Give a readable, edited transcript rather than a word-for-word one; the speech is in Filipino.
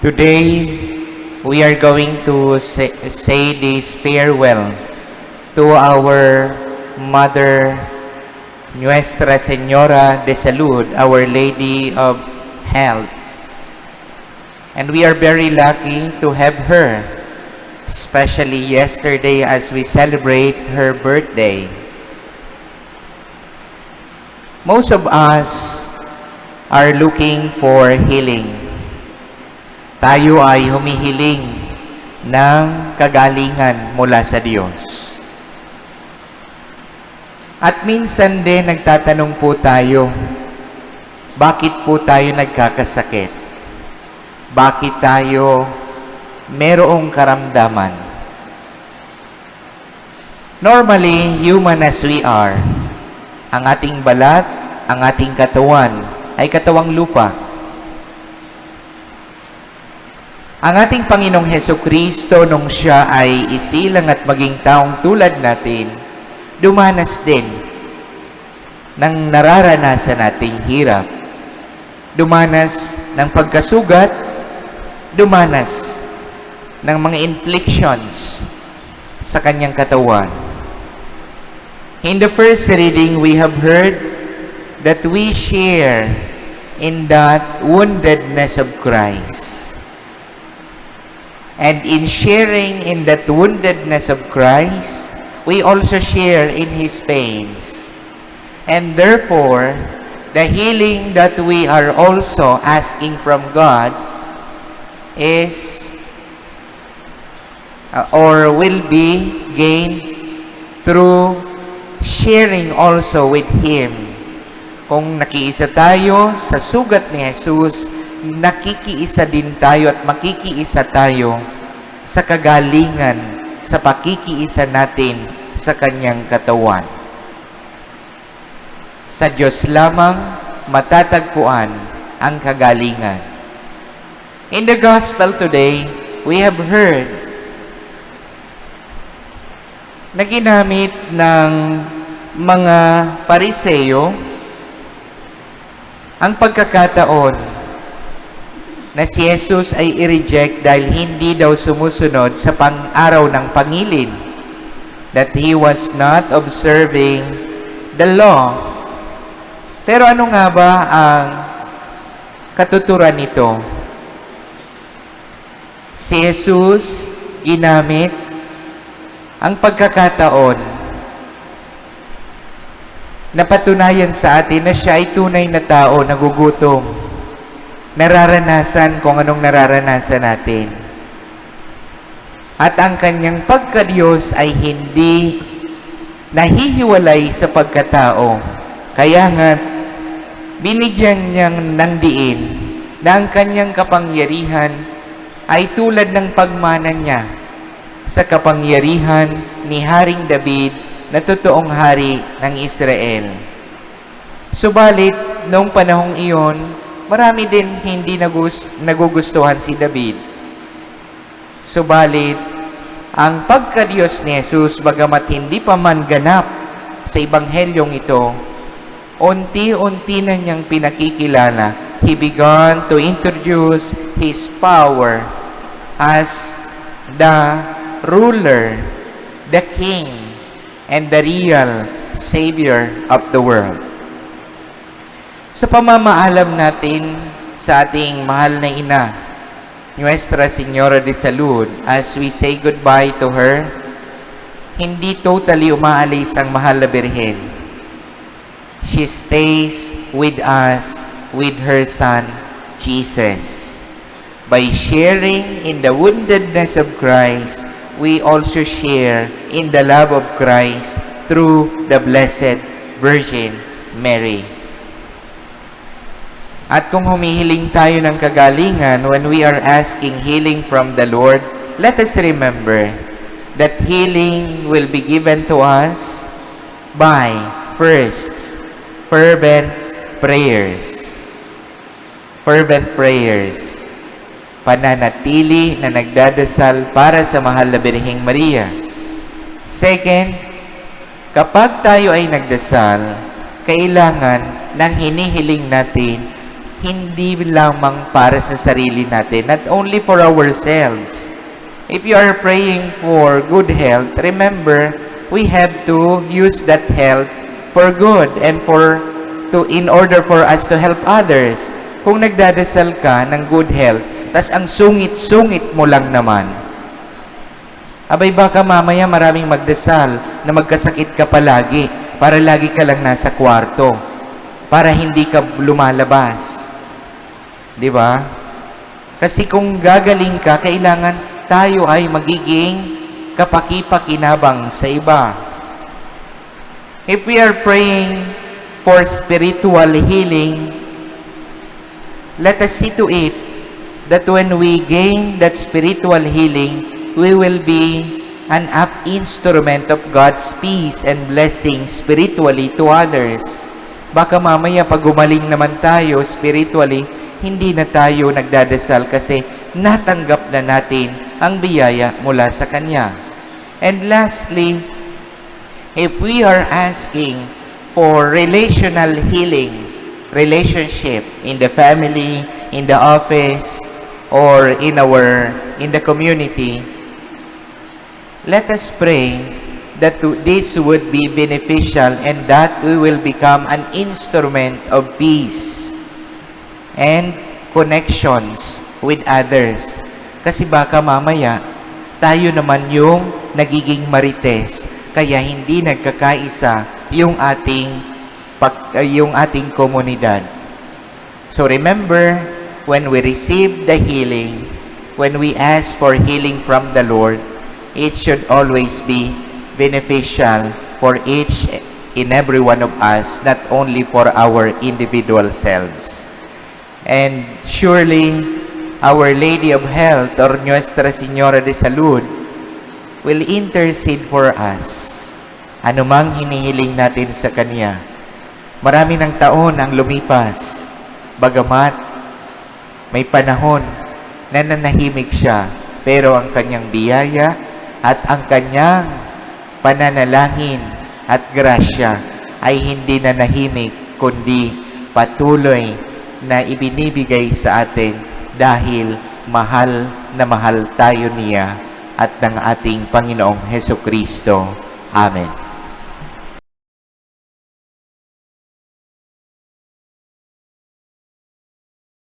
Today, we are going to say this farewell to our Mother Nuestra Señora de Salud, Our Lady of Health. And we are very lucky to have her, especially yesterday as we celebrate her birthday. Most of us are looking for healing. Tayo ay humihiling ng kagalingan mula sa Diyos. At minsan din nagtatanong po tayo, bakit po tayo nagkakasakit? Bakit tayo merong karamdaman? Normally, human as we are, ang ating balat, ang ating katawan ay katawang lupa. Ang ating Panginoong Hesukristo, nung siya ay isilang at maging taong tulad natin, dumanas din ng nararanasan nating hirap. Dumanas ng pagkasugat, dumanas ng mga inflictions sa kanyang katawan. In the first reading, we have heard that we share in that woundedness of Christ. And in sharing in that woundedness of Christ, we also share in His pains. And therefore, the healing that we are also asking from God is or will be gained through sharing also with Him. Kung nakiisa tayo sa sugat ni Jesus, nakikiisa din tayo at makikiisa tayo sa kagalingan, sa pakikiisa natin sa kanyang katawan. Sa Diyos lamang matatagpuan ang kagalingan. In the Gospel today, we have heard na ginamit ng mga Pariseo ang pagkakataon na si Jesus ay i-reject dahil hindi daw sumusunod sa pang-araw ng pangilin, that He was not observing the law. Pero ano nga ba ang katuturan nito? Si Jesus ginamit ang pagkakataon na patunayan sa atin na siya ay tunay na tao, nagugutom. Nararanasan kung anong nararanasan natin. At ang kanyang pagka-Diyos ay hindi nahihiwalay sa pagkatao. Kaya nga, binigyan niyang ng diin na ang kanyang kapangyarihan ay tulad ng pagmana niya sa kapangyarihan ni Haring David na totoong hari ng Israel. Subalit, noong panahong iyon, marami din hindi nagugustuhan si David. Subalit, ang pagka-Diyos ni Jesus, bagamat hindi pa man ganap sa Ebanghelyong ito, unti-unti na niyang pinakikilala. He began to introduce His power as the ruler, the king, and the real Savior of the world. Sa pamamaalam natin sa ating mahal na ina, Nuestra Señora de Salud, as we say goodbye to her, hindi totally umaalis ang mahal na Birhen. She stays with us, with her Son, Jesus. By sharing in the woundedness of Christ, we also share in the love of Christ through the Blessed Virgin Mary. At kung humihiling tayo ng kagalingan, when we are asking healing from the Lord, let us remember that healing will be given to us by, first, fervent prayers. Fervent prayers. Pananatili na nagdadasal para sa mahal na Birheng Maria. Second, kapag tayo ay nagdasal, kailangan ng hinihiling natin hindi lamang para sa sarili natin, not only for ourselves. If you are praying for good health, remember, we have to use that health for good and in order for us to help others. Kung nagdadasal ka ng good health, tas ang sungit-sungit mo lang naman, abay baka mamaya maraming magdasal na magkasakit ka palagi para lagi ka lang nasa kwarto, para hindi ka lumalabas. Di ba? Kasi kung gagaling ka, kailangan tayo ay magiging kapaki-pakinabang sa iba. If we are praying for spiritual healing, let us see to it that when we gain that spiritual healing, we will be an instrument of God's peace and blessing spiritually to others. Baka mamaya pag gumaling naman tayo spiritually, hindi na tayo nagdadasal kasi natanggap na natin ang biyaya mula sa Kanya. And lastly, if we are asking for relational healing, relationship in the family, in the office, or in the community, let us pray that this would be beneficial and that we will become an instrument of peace and connections with others. Kasi baka mamaya, tayo naman yung nagiging marites, kaya hindi nagkakaisa yung ating komunidad. So remember, when we receive the healing, when we ask for healing from the Lord, it should always be beneficial for each and every one of us, not only for our individual selves. And surely, Our Lady of Health or Nuestra Señora de Salud will intercede for us. Anumang hinihiling natin sa Kanya. Marami ng taon ang lumipas, bagamat may panahon na nanahimik siya, pero ang Kanyang biyaya at ang Kanyang pananalangin at grasya ay hindi nanahimik, kundi patuloy na ibinibigay sa atin dahil mahal na mahal tayo niya at ng ating Panginoong Hesukristo. Amen.